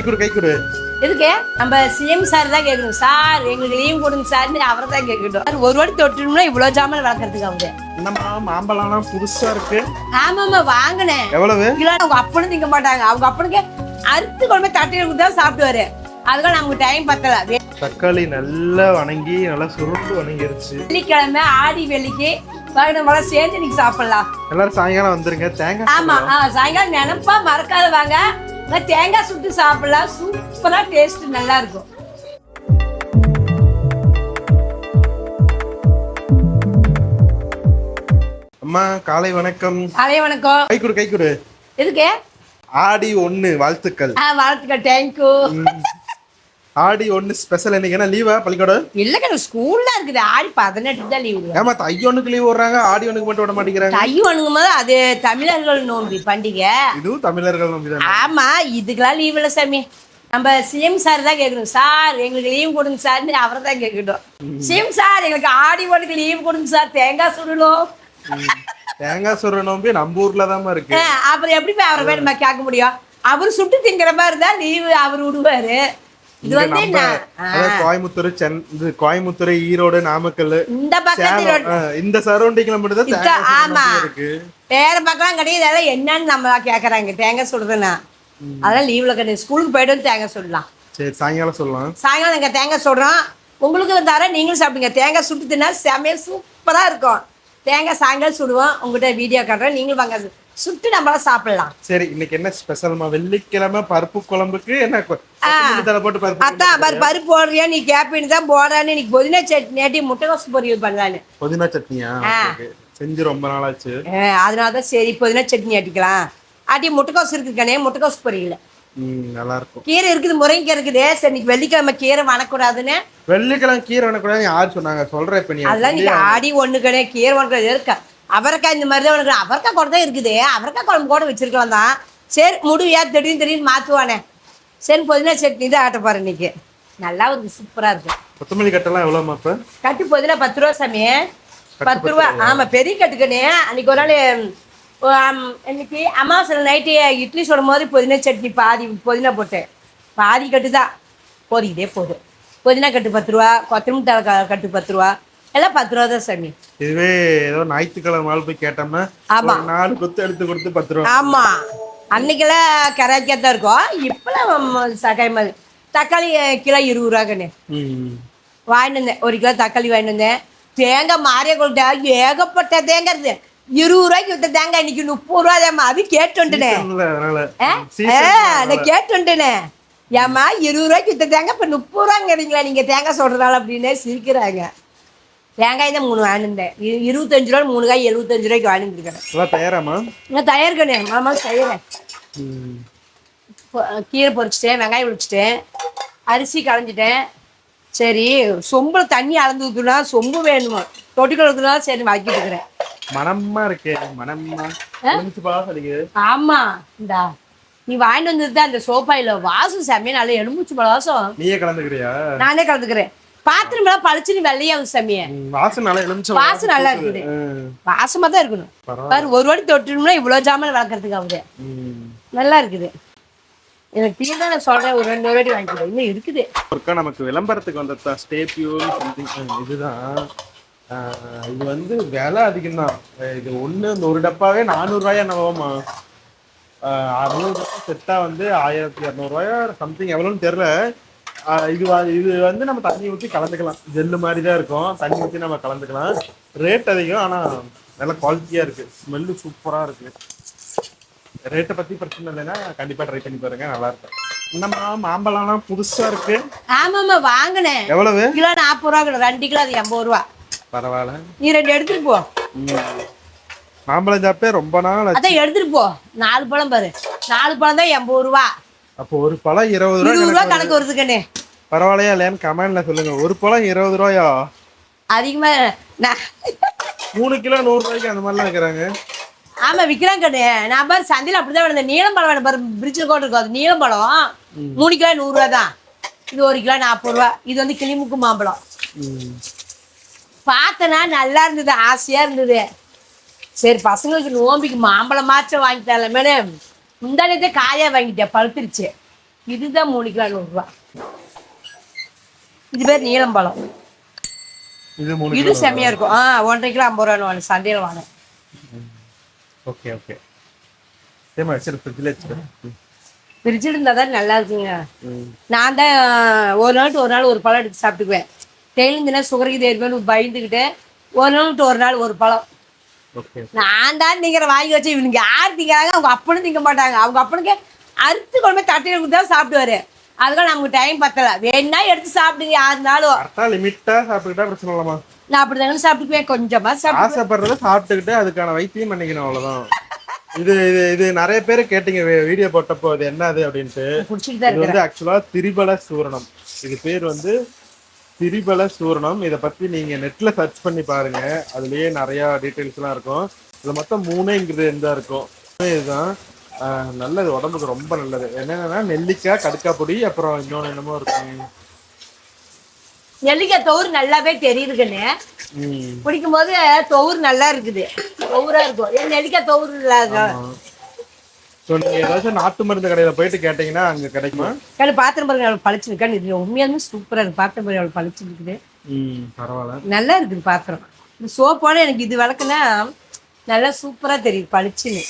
கை கொடு. எதுக்கு நம்ம சிஎம் சார் தான் கேட்கணும். சார் எங்களுக்கு லீவ் கொடுங்க சார்னு அவரை தான் கேட்கட்டும். ஒரு வாட்டி தொட்டுனா இவ்வளவு ஜாமான் வளர்க்கறதுக்கு அவரு. என்னம்மா மாம்பழம்லாம் புதுசா இருக்கு. ஆமாம்மா வாங்கினேன். எவ்வளவு கிலோ? அவங்க அப்பனும் திங்க மாட்டாங்க. அவங்க அப்பனுக்கு அறுத்து கொண்டு போய் தட்டியில் கொடுத்தா சாப்பிடுவாரு. அதுக்காக நமக்கு டைம் பத்தல. தக்காளி நல்லா வணங்கி நல்லா சுருண்டு வணங்கிருச்சு. வெள்ளிக்கிழமை ஆடி வெள்ளிக்கு வாங்கின சேர்ந்து இன்னைக்கு சாப்பிடலாம். எல்லாரும் சாயங்காலம் வந்துருங்க. தேங்காய். ஆமா சாயங்காலம் நினைப்பா மறக்காத வாங்க. தேங்காய் சுட்டு சாப்பிடலாம். சூப்பரா டேஸ்ட் நல்லா இருக்கும். அம்மா காலை வணக்கம். காலை வணக்கம். கை கொடு. எதுக்கு? ஆடி 1 வாழ்த்துக்கள். வாழ்த்துக்கள். தேங்க்யூ. ஆடி 1 ஸ்பெஷல் இன்னைக்கு என்ன லீவா பள்ளிக்கூடம்? இல்லங்க ஸ்கூல்ல இருக்குது. ஆடி 18 தான் லீவு. ஏமா தை 1க்கு லீவ் விடுறாங்க, ஆடி 1க்கு மட்டும் விட மாட்டேங்கிறாங்க. தை 1ங்கும் போது அது தமிழர்கள் நோம்பி பண்டிகை. இதுவும் தமிழர்கள் நோம்பி தான். ஆமா இதுக்கெல்லாம் லீவ் இல்ல சாமி. நம்ம சிஎம் சார் தான் கேட்கணும். சார் எங்களுக்கு லீவ் கொடுங்க சார்னு அவரை தான் கேட்கட்டும். சிஎம் சார் எங்களுக்கு ஆடி 1க்கு லீவ் கொடுங்க சார். தேங்காய் சுடணும். தேங்காய் சுடுற நோம்பி நம்ம ஊர்ல தான் இருக்கு. அப்புறம் எப்படி போய் அவரை போய் நம்ம கேட்க முடியும்? அவர் சுட்டு திங்கிற மாதிரி இருந்தா லீவு அவர் விடுவாரு. இது வந்து கோயம்புத்தூர், கோயம்புத்தூர், ஈரோடு, நாமக்கல் இந்த பக்கத்துல இந்த சரௌண்டிங்ல மட்டும் தான். ஆமா வேற பக்கம் கிடையாது. என்னன்னு நம்ம கேக்குறாங்க தேங்காய் சுடுறதுன்னா. அதெல்லாம் லீவ்ல கிடையாது. ஸ்கூலுக்கு போயிட்டு வந்து தேங்காய் சுடலாம். சரி சாயங்காலம் சொல்லலாம். சாயங்காலம் நாங்க தேங்காய் சுடுறோம். உங்களுக்கு தர நீங்களும் சாப்பிடுங்க. தேங்காய் சுட்டு தின்னா சமையல் சூப்பரா இருக்கும். தேங்காய் சாயங்காலம் சுடுவோம். உங்ககிட்ட வீடியோ காட்டுறோம். நீங்களும் வாங்க சுட்டு நம்மளால சாப்பிடலாம். சரி இன்னைக்கு என்ன ஸ்பெஷல்மா? வெள்ளிக்கிழமை பருப்பு குழம்புக்கு என்ன போட்டு பருப்பு? அதான் பருப்பு போடுறியா நீ கேப்பின்னு தான் போடான்னு. இன்னைக்கு புதினா சட்னி ஆட்டி முட்டைகோசு பொரியல் பண்ணலான்னு. புதினா சட்னியா? செஞ்சு ரொம்ப நாள் ஆச்சு. அதனாலதான் சரி புதினா சட்னி ஆட்டிக்கலாம். ஆட்டி முட்டைகோசு இருக்குக்கானே முட்டைகோசு பொரியல நல்லா இருக்கும். கீரை இருக்குது, முருங்கை இருக்குது. சரி இன்னைக்கு வெள்ளிக்கிழமை கீரை வணக்கூடாதுன்னு. வெள்ளிக்கிழமை கீரை வணக்கூடாது யாரு சொன்னாங்க? சொல்றேன் இப்ப நீ. அதெல்லாம் இன்னைக்கு ஆடி 1 கீரை வணக்கூடாது. இருக்கா அவரைக்காய் இந்த மாதிரி தான் வணக்கம். அவரைக்காய் கூட தான் இருக்குது. அவரைக்காய் குழம்பு கூட வச்சிருக்கலாம் தான். சரி முடியா திடீர்னு மாத்துவானே. சரி புதினா சட்னி தான் ஆட்ட போறேன் இன்னைக்கு. நல்லா இருக்கு, சூப்பரா இருக்கு. கொத்தமல்லி கட்டெல்லாம் எவ்வளோமா? இப்ப கட்டு புதினா 10 ரூபா சாமி. 10 ரூபா. ஆமா பெரிய கட்டுக்கண்ணே. அன்னைக்கு ஒரு நாள் இன்னைக்கு அமாவாசை நைட்டு இட்லி சுடும் போது புதினா சட்னி பாதி புதினா போட்டேன். பாதி கட்டு தான் போதிக்கிட்டே போகுது. புதினா கட்டு 10 ரூபா, கொத்தமல்லி தழை கட்டு 10 ரூபா, எல்லாம் 10 ரூபா தான் சாமி. இதுவே ஏதோ ஞாயிற்றுக்கிழமை நாள் போய் கேட்டோம்னா 4 கொத்து எடுத்து கொடுத்து 10 ரூபா. ஆமா அன்னைக்கெல்லாம் கராக்கியா தான் இருக்கும். இப்பெல்லாம் சகாய் மாதிரி. தக்காளி கிலோ 20 ரூபா கண்ணு வாங்கிட்டு வந்தேன். 1 கிலோ தக்காளி வாங்கிட்டு வந்தேன். தேங்காய் மாறிய கொள்ட்ட ஏகப்பட்ட தேங்காய் இருக்குது. 20 ரூபாய்க்கு விட்ட தேங்காய் இன்னைக்கு 30 ரூபா தாம்மா. அது கேட்டு வந்துட்டேனே. நான் கேட்டு வந்துட்டேனே. ஏம்மா 20 ரூபாய்க்கு வித்த தேங்காய் இப்ப 30 ரூபாங்கிறீங்களா நீங்க தேங்காய் சொல்றதால அப்படின்னு சிரிக்கிறாங்க. தேங்காய் தான் 3 வாங்கிருந்தேன். 25 ரூபா 3 காய் 75 ரூபாய்க்கு வாங்கிருக்கிறேன். தயாராமா? நான் தயாரிக்கணே. மாமா செய்யறேன். கீரை பொரிச்சிட்டேன், வெங்காயம் பொரிச்சிட்டேன், அரிசி களைஞ்சிட்டேன். சரி சொம்புல தண்ணி அளந்து ஊத்துனா சொம்பு வேணுமா தொட்டிக்குள்ள ஊத்துனா சரி வாக்கிட்டு இருக்கிறேன். மனமா இருக்கு. மனமா ஆமா இந்தா நீ வாங்கிட்டு வந்தது அந்த சோப்பாயில வாசம் செம்மையா நல்ல எலும்பூச்சி பழ வாசம். நீயே கலந்துக்கிறியா? நானே கலந்துக்கிறேன். பாத்திரம் எல்லாம் பளிச்சுன்னு வெள்ளையாவும் சமைய வாசம் நல்லா இருக்குது. வாசமா தான் இருக்கணும். பாரு ஒரு வாட்டி தொட்டுனா இவ்வளவு ஜாமான் வளர்க்கறதுக்கு ஆகுது. நல்லா இருக்குது. எனக்கு டீ தான் நான் சொல்றேன். ஒரு 2 வாட்டி வாங்கிக்கிறேன். இன்னும் இருக்குது. நமக்கு விளம்பரத்துக்கு வந்த ஸ்டேபியூல் சம்திங் இதுதான். இது வந்து விலை அதிகம் தான். இது ஒரு டப்பாவே 400 ரூபாயா என்னவோமா? 600 ரூபாய் செட்டா வந்து 1200 ரூபாயா சம்திங் எவ்வளோன்னு தெரியல. இது வந்து நம்ம தண்ணி ஊற்றி கலந்துக்கலாம். ஜெல்லு மாதிரி தான் இருக்கும். தண்ணி ஊற்றி நம்ம கலந்துக்கலாம். ரேட் அதிகம், ஆனால் நல்ல குவாலிட்டியாக இருக்கு. ஸ்மெல்லு சூப்பராக இருக்கு. ரேட்டை பற்றி பிரச்சனை இல்லைன்னா கண்டிப்பாக ட்ரை பண்ணி பாருங்க, நல்லா இருக்கும். என்னம்மா மாம்பழம்லாம் புதுசா இருக்கு. ஆமாம்மா வாங்கினேன். எவ்வளவு? கிலோ 40 ரூபா. 2 கிலோ அது 80 ரூபா. பரவாயில்ல. நீ 2 எடுத்துட்டு போ. மாம்பழம் சாப்பிட்டே ரொம்ப நாள். அதான் எடுத்துட்டு போ. 4 பழம் பாரு. 4 பழம் தான் 80 ரூபா. அப்போ ஒரு பழம் 20 ரூபா கணக்கு வருதுக்கண்ணே. பரவாயில்லையா இல்லையான்னு கமெண்ட்ல சொல்லுங்க. ஒரு பழம் 20 ரூபாயா? அதிகமா 3 கிலோ 100 ரூபாய்க்கு அந்த மாதிரிலாம் வைக்கிறாங்க. ஆமா விக்கிறாங்க கண்ணு. நான் பாரு சந்தையில் அப்படிதான் வேணும். நீளம் பழம் வேணும் பாரு. பிரிட்ஜில் கூட இருக்கும். அது நீளம் பழம் 3 கிலோ 100 ரூபா தான். இது 1 கிலோ 40 ரூபா. இது வந்து கிளிமுக்கு மாம்பழம். பார்த்தனா நல்லா இருந்தது, ஆசையா இருந்தது. சரி பசங்களுக்கு நோம்பிக்கு மாம்பழம் மாற்றம் வாங்கி தரல மேடம். முந்தானத்தை காயா வாங்கிட்டேன், பழுத்துருச்சு. இதுதான் 3 கிலோ 100 ரூபா. இது பேர் நீளம்பழம். இது 3 இது செம்மையா இருக்கும். 1,5 கிலோ 50 ரூபான்னு வாங்க, சந்தையில் வாங்க. Okay okay. ஏமா சரி ஃப்ரிட்ஜில் வச்சுட்டு ஃப்ரிட்ஜில் இருந்தால் தான் நல்லா இருக்குங்க. நான் தான் ஒரு நாள் ஒரு பழம் எடுத்து சாப்பிட்டுக்குவேன். டெய்லிருந்துனா சுகருக்கு தேர்வேன்னு பயந்துக்கிட்டு ஒரு நாள் ஒரு பழம். நான் தான் திங்கிற வாங்கி வச்சு இவனுக்கு யார் திங்கிறாங்க? அவங்க அப்பனும் திங்க மாட்டாங்க. அவங்க அப்பனுக்கு அறுத்து கொண்டு போய் தட்டையில் கொடுத்தா சாப்பிடுவாரு. அதுக்காக நமக்கு டைம் பத்தல. வேணா எடுத்து சாப்பிடுங்க யாருனாலும். லிமிட்டா சாப்பிட்டுக்கிட்டா பிரச்சனை இல்லமா. நான் அப்படிதாங்க சாப்பிட்டுக்குவேன். கொஞ்சமா ஆசைப்படுறத சாப்பிட்டுக்கிட்டு அதுக்கான வைத்தியம் பண்ணிக்கணும், அவ்வளவுதான். இது இது இது நிறைய பேர் கேட்டீங்க வீடியோ போட்டப்போ அது என்னது அப்படின்ட்டு. இது வந்து ஆக்சுவலா திரிபல சூரணம். இது பேர் வந்து திரிபல சூரணம். இதை பத்தி நீங்க நெட்ல சர்ச் பண்ணி பாருங்க. அதுலயே நிறைய டீட்டெயில்ஸ் எல்லாம் இருக்கும். இதுல மொத்தம் 3 இன்கிரிடியன்ட் தான் இருக்கும். இதுதான் நல்லது, உடம்புக்கு ரொம்ப நல்லது. என்னன்னா நெல்லிக்காய், கடுக்காய் பொடி, அப்புறம் இன்னொன்னு என்னமோ இருக்கும். நெல்லிக்காய் தோறு நல்லாவே தெரியுதுன்னு குடிக்கும் போது தோறு நல்லா இருக்குது. தோறா இருக்கும். ஏன் நெல்லிக்காய் தோறு இல்லாத நீங்க ஏதாச்சும் நாட்டு மருந்து கடையில போயிட்டு கேட்டீங்கன்னா அங்க கிடைக்குமா? பாத்திரம் பாருங்க அவ்வளவு பழிச்சிருக்கான்னு. இது உண்மையாலுமே சூப்பரா இருக்கு. பாத்திரம் பாருங்க அவ்வளவு பழிச்சிருக்குது. பரவாயில்ல, நல்லா இருக்குது பாத்திரம். இந்த சோப்போட எனக்கு இது வளர்க்குனா நல்லா சூப்பரா தெரியுது பளிச்சுன்னு.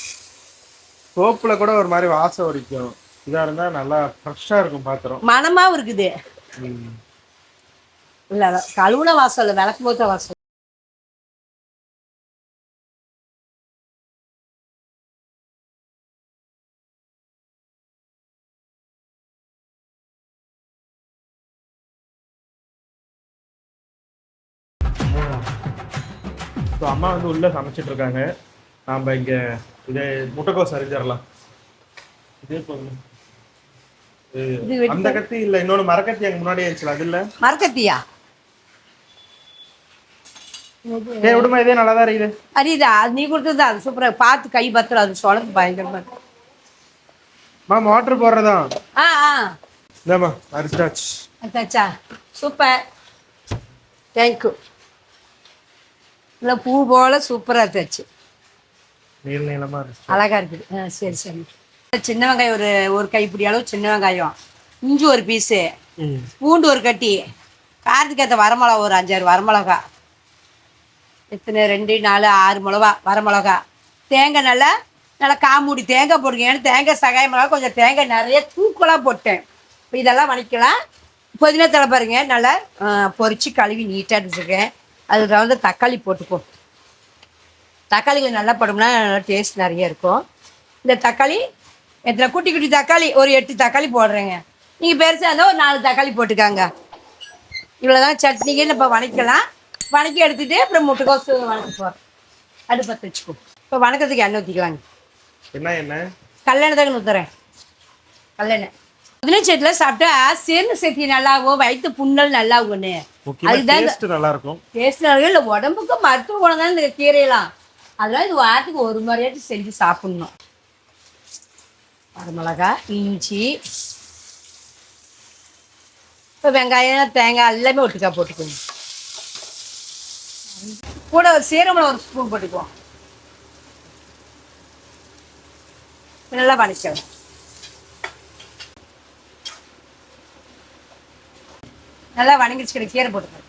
சோப்புல கூட ஒரு மாதிரி வாசம் வடிக்கும். இதா இருந்தா நல்லா ஃப்ரெஷ்ஷா இருக்கும் பாத்திரம். மனமாவும் இருக்குது. இல்ல கழுவுன வாசம் இல்ல, விளக்கு போத்த வாசம். அம்மா வந்து உள்ள சமைச்சிட்டு இருக்காங்க. நாம இங்க இதே முட்டைக்கோஸ் அரிஞ்சிடலாம். இதே போதும். அந்த கத்தி இல்ல, இன்னொரு மரக்கத்தி அங்க முன்னாடி இருந்துச்சு. அது இல்ல மரக்கத்தியா? விடுமா, இதே நல்லாதான் இருக்குது. அரியுதா? அது நீ கொடுத்தது அது சூப்பரா பார்த்து கை பத்திரம். அது சொலந்து பயங்கரமா இருக்கு. மோட்டர் போடுறதா? இந்தாமா அரிச்சாச்சு. அரிச்சாச்சா? Super, thank you. இல்லை பூ போல சூப்பராக இருந்துச்சு. நீள நீளமா இருக்கு, அழகா இருக்குது. சரி சரி. சின்ன வெங்காயம் ஒரு கைப்பிடி அளவு சின்ன வெங்காயம், இஞ்சி ஒரு பீஸு, பூண்டு ஒரு கட்டி, காரத்துக்கு ஏற்ற வரமிளகா ஒரு 5-6 வரமிளகா, எத்தனை 2 4 6 மிளகா வரமிளகா, தேங்காய் நல்லா காமூடி தேங்காய் போடுங்க. ஏன்னா தேங்காய் சகாய மிளகா கொஞ்சம் தேங்காய் நிறைய தூக்கலாக போட்டேன். இப்போ இதெல்லாம் வணிக்கலாம். புதினா தழை பாருங்க நல்லா பொரிச்சு கழுவி நீட்டாக எடுத்துருக்கேன். அதுக்கு வந்து தக்காளி போட்டுப்போம். தக்காளி கொஞ்சம் நல்லா போட்டோம்னா நல்லா டேஸ்ட் நிறைய இருக்கும். இந்த தக்காளி எத்தனை குட்டி குட்டி தக்காளி ஒரு 8 தக்காளி போடுறேங்க. நீங்கள் பெருசாக இருந்தால் ஒரு 4 தக்காளி போட்டுக்காங்க. இவ்வளோதான் சட்னிக்கு இப்போ வணக்கலாம். வணக்கி எடுத்துகிட்டு அப்புறம் முட்டைக்கோசு வணக்க போகிறோம். அடுப்பத்தை வச்சுக்கோ. இப்போ வணக்கத்துக்கு எண்ணெய் ஊற்றிக்கலாங்க. என்ன எண்ணெய்? கல்லெண்ணெய் தாங்க ஊற்றுறேன். கல்லெண்ணெய் புதினா செட்டில் சாப்பிட்டா சேர்ந்து சேர்த்தி நல்லாகும். வயிற்று புண்ணல் நல்லாகும்னு. அதுதான் நல்லா இருக்கும். டேஸ்ட் நல்லா இல்லை. உடம்புக்கு மருத்துவ குணம் தான் இந்த கீரையெல்லாம். அதெல்லாம் இது வாரத்துக்கு ஒரு முறையாச்சும் செஞ்சு சாப்பிட்ணும். வரமிளகா, இஞ்சி, இப்போ வெங்காயம் தேங்காய் எல்லாமே ஒட்டுக்கா போட்டுக்கோங்க. கூட ஒரு சீரகம் ஒரு ஸ்பூன் போட்டுக்குவோம். நல்லா வணக்கலாம். நல்லா வணங்கிடுச்சு. கீரை போட்டுக்கலாம்.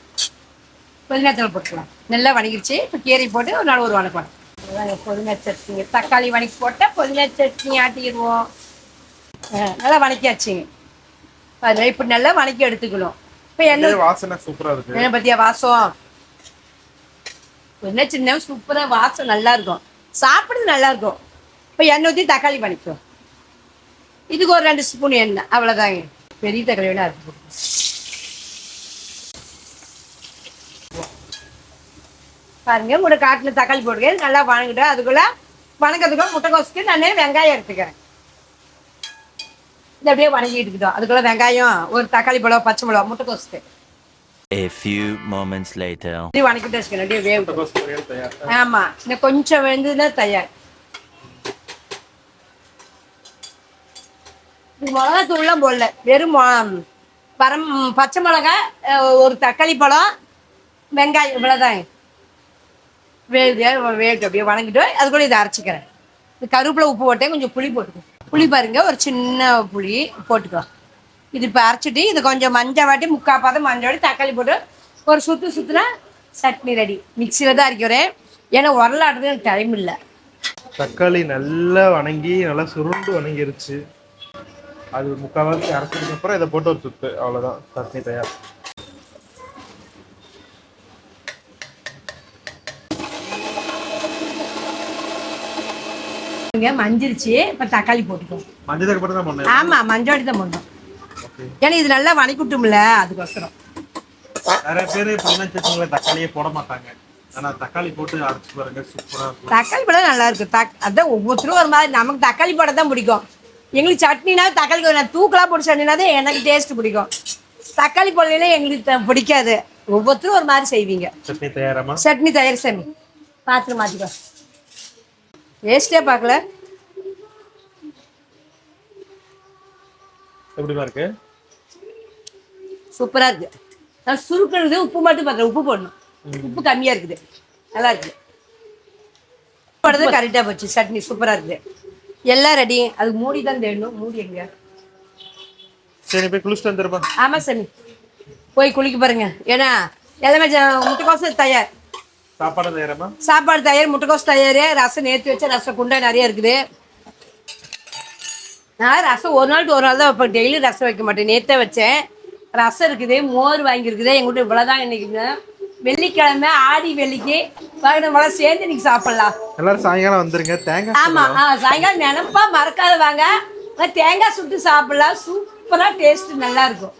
புதினா தூள் போட்டுக்கலாம். நல்லா வணங்கிடுச்சு. இப்போ கீரை போட்டு ஒரு நாள் ஒரு வணக்கம். புதினா சட்னி தக்காளி வணக்கி போட்டால் புதினா சட்னி ஆட்டிடுவோம். நல்லா வணக்கியாச்சுங்க. அதில் இப்படி நல்லா வணக்கி எடுத்துக்கணும். இப்போ என்ன வாசனை சூப்பராக இருக்கு. என்ன பற்றியா வாசம்? புதினா சின்ன சூப்பராக வாசம் நல்லா இருக்கும். சாப்பிட்றது நல்லா இருக்கும். இப்போ எண்ணெய் ஊற்றி தக்காளி வணக்கும். இதுக்கு ஒரு 2 ஸ்பூன் எண்ணெய், அவ்வளோதாங்க. பெரிய தக்காளி வேணா அரைச்சி போட்டுக்கோங்க. பாருங்க கூட காட்டில் தக்காளி போட்டுக்கேன். நல்லா வணங்கிட்டேன். அதுக்குள்ளே வணக்கிறதுக்குள்ள முட்டைக்கோசுக்கு நான் வெங்காயம் எடுத்துக்கிறேன். இது அப்படியே வணங்கிட்டு இருக்கோம். அதுக்குள்ளே வெங்காயம் ஒரு தக்காளி பழம் பச்சை மிளகா முட்டைக்கோசுக்கு. A few moments later. இது வணக்கிட்டு வச்சுக்கணும். அப்படியே வேவு. ஆமாம், இன்னும் கொஞ்சம் வெந்ததுன்னா தயார். மிளகாத்தூள்லாம் போடல. வெறும் பச்சை மிளகா, ஒரு தக்காளி பழம், வெங்காயம், இவ்வளோதாங்க. வேகு அப்படியே வணங்கிட்டு அது கூட இதை அரைச்சிக்கிறேன். இது கருவேப்பிலை உப்பு போட்டேன். கொஞ்சம் புளி போட்டுக்கணும். புளி பாருங்க, ஒரு சின்ன புளி போட்டுக்கோ. இது இப்போ அரைச்சிட்டு இது கொஞ்சம் மஞ்சள் வாட்டி 3/4 பாதம் மஞ்சள் வாட்டி தக்காளி போட்டு ஒரு சுற்றுனா சட்னி ரெடி. மிக்சியில் தான் அரைக்கிறேன், ஏன்னா உரலாடுறது எனக்கு டைம் இல்லை. தக்காளி நல்லா வணங்கி நல்லா சுருண்டு வணங்கிருச்சு. அது 3/4 வாரத்துக்கு அரைச்சதுக்கு அப்புறம் இதை போட்டு ஒரு சுத்து, அவ்வளோதான் சட்னி தயார். மஞ்சிருச்சு. இப்போ தக்காளி போட்டுக்கோ. மஞ்சள் போட்டு தான் பண்ணேன். ஆமாம், மஞ்சள் வாட்டி தான் பண்ணோம். ஏன்னா இது நல்லா வணக்கிட்டும்ல, அதுக்கோசரம். நிறைய பேர் புதினா சட்னில தக்காளியே போட மாட்டாங்க, ஆனா தக்காளி போட்டு அரைச்சு பாருங்க, சூப்பரா இருக்கும். தக்காளி பழம் நல்லா இருக்கு. அதான் ஒவ்வொருத்தரும் ஒரு மாதிரி. நமக்கு தக்காளி பழம் தான் பிடிக்கும். எங்களுக்கு சட்னினா தக்காளி நான் தூக்கலாக போட்டு சட்னினா தான் எனக்கு டேஸ்ட் பிடிக்கும். தக்காளி பழம்னா எங்களுக்கு பிடிக்காது. ஒவ்வொருத்தரும் ஒரு மாதிரி செய்வீங்க. சட்னி தயாராமா? சட்னி தயார் சாமி. பாத்திரம் மாற்றிக்கோ. வேஸ்டே பார்க்கல. எப்படிமா இருக்கு? சூப்பராக இருக்குது. நான் சுருக்கிறது உப்பு மட்டும் பார்க்குறேன். உப்பு போடணும், உப்பு கம்மியாக இருக்குது. நல்லா இருக்குது. போடுறது கரெக்டாக போச்சு. சட்னி சூப்பராக இருக்குது. எல்லாம் ரெடி. அதுக்கு மூடி தான் தேடணும். மூடி எங்க? சரி, போய் குளிச்சுட்டு வந்துருப்பா. ஆமாம் சாமி, போய் குளிக்க பாருங்க. ஏன்னா எல்லாமே முட்டைக்கோசு தயார். சாப்பாடு தயாராமா? சாப்பாடு தயார், முட்டைக்கோசு தயார். ரசம் நேற்று வச்ச ரசம் குண்டா நிறைய இருக்குது. நான் ரசம் ஒரு நாள் தான் வைப்பேன், டெய்லி ரசம் வைக்க மாட்டேன். நேற்றே வச்சேன். ரசம் இருக்குது, மோர் வாங்கியிருக்குது. எங்கள்கிட்ட இவ்வளோதான் இன்னைக்கு. வெள்ளிக்கிழமை ஆடி வெள்ளிக்கு நம்மளாம் சேர்ந்து இன்னைக்கு சாப்பிடலாம். எல்லாரும் சாயங்காலம் வந்துருங்க. தேங்காய். ஆமாம், சாயங்காலம் நினைப்பா மறக்காத வாங்க. தேங்காய் சுட்டு சாப்பிடலாம். சூப்பராக டேஸ்ட் நல்லா இருக்கும்.